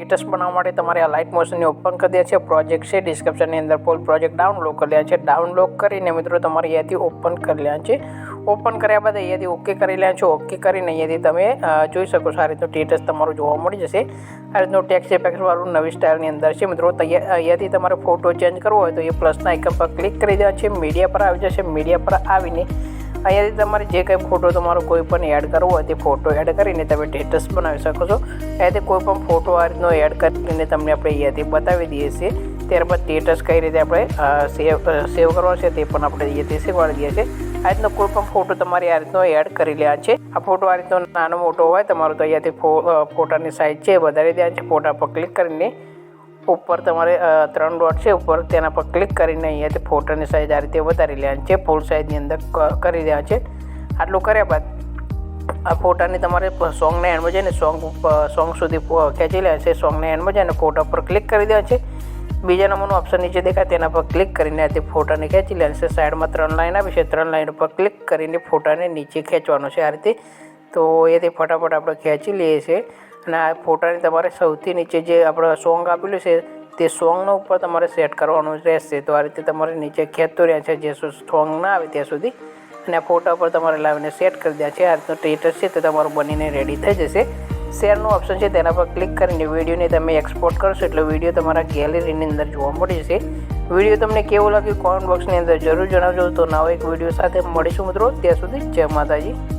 Status બનાવવા માટે તમારે આ લાઇટ મોશનને ઓપન કરી દે છે। પ્રોજેક્ટ છે ડિસ્ક્રિપ્શનની અંદર ફૂલ પ્રોજેક્ટ ડાઉનલોડ કરી લે છે। ડાઉનલોડ કરીને મિત્રો તમારે અહીંયાથી ઓપન કરી લે છે। ઓપન કર્યા બાદ અહીંયાથી ઓકે કરી લે છો। ઓકે કરીને અહીંયાથી તમે જોઈ શકો છો આ રીતનું સ્ટેટસ તમારું જોવા મળી જશે। આ રીતનું ટેક્સ્ટ ઇફેક્ટ વાળું નવી સ્ટાઇલની અંદર છે મિત્રો। અહીંયાથી તમારે ફોટો ચેન્જ કરવો હોય તો એ પ્લસના આઇકન પર ક્લિક કરી દેવા છે। મીડિયા પર આવી જશે। મીડિયા પર આવીને અહીંયાથી તમારે જે કંઈ ફોટો તમારો કોઈ પણ એડ કરવો હોય તે ફોટો એડ કરીને તમે સ્ટેટસ બનાવી શકો છો। અહીંયાથી કોઈ પણ ફોટો આ રીતનો એડ કરીને તમને આપણે અહીંયાથી બતાવી દઈએ છીએ। ત્યારબાદ સ્ટેટસ કઈ રીતે આપણે સેવ કરવો છે તે પણ આપણે અહીંયાથી શીખવાડી દઈએ છીએ। આ રીતનો કોઈ પણ ફોટો તમારે આ રીતનો એડ કરી લેવા છે। આ ફોટો આ રીતનો નાનો મોટો હોય તમારો તો અહીંયાથી ફોટાની સાઇઝ છે વધારી દેવા છે। ફોટા પર ક્લિક કરીને ઉપર તમારે 3 ડોટ છે ઉપર તેના પર ક્લિક કરીને અહીંયાથી ફોટાની સાઇઝ આ રીતે વધારી લેવાની છે। ફૂલ સાઇઝની અંદર કરી દેવા છે। આટલું કર્યા બાદ આ ફોટાની તમારે સોંગના એન્ડમાં જઈને સોંગ સુધી ખેંચી લેવા છે। સોંગના એન્ડમાં જઈને ફોટા પર ક્લિક કરી દેવા છે। બીજા નંબરનું ઓપ્શન નીચે દેખાય તેના પર ક્લિક કરીને તે ફોટાને ખેંચી લેવાનું છે। સાઈડમાં 3 લાઈન આવી છે 3 લાઈન પર ક્લિક કરીને ફોટાને નીચે ખેંચવાનો છે આ રીતે। તો એથી ફટાફટ આપણે ખેંચી લઈએ છીએ। અને આ ફોટાની તમારે સૌથી નીચે જે આપણે સોંગ આપેલું છે તે સોંગનો ઉપર તમારે સેટ કરવાનું રહેશે। તો આ રીતે તમારે નીચે ખેંચતું રહે છે જે સોંગ ના આવે ત્યાં સુધી। અને આ ફોટા પર તમારે લાવીને સેટ કરી દે છે। આ રીતનું સ્ટેટસ છે તે તમારું બનીને રેડી થઈ જશે। શેરનું ઓપ્શન છે તેના પર ક્લિક કરીને વિડીયોને તમે એક્સપોર્ટ કરશો એટલે વિડીયો તમારા ગેલેરીની અંદર જોવા મળી જશે। વિડીયો તમને કેવો લાગ્યો કોમેન્ટ બોક્સની અંદર જરૂર જણાવજો। તો નવો એક વિડીયો સાથે મળીશું મિત્રો। ત્યાં સુધી જય માતાજી।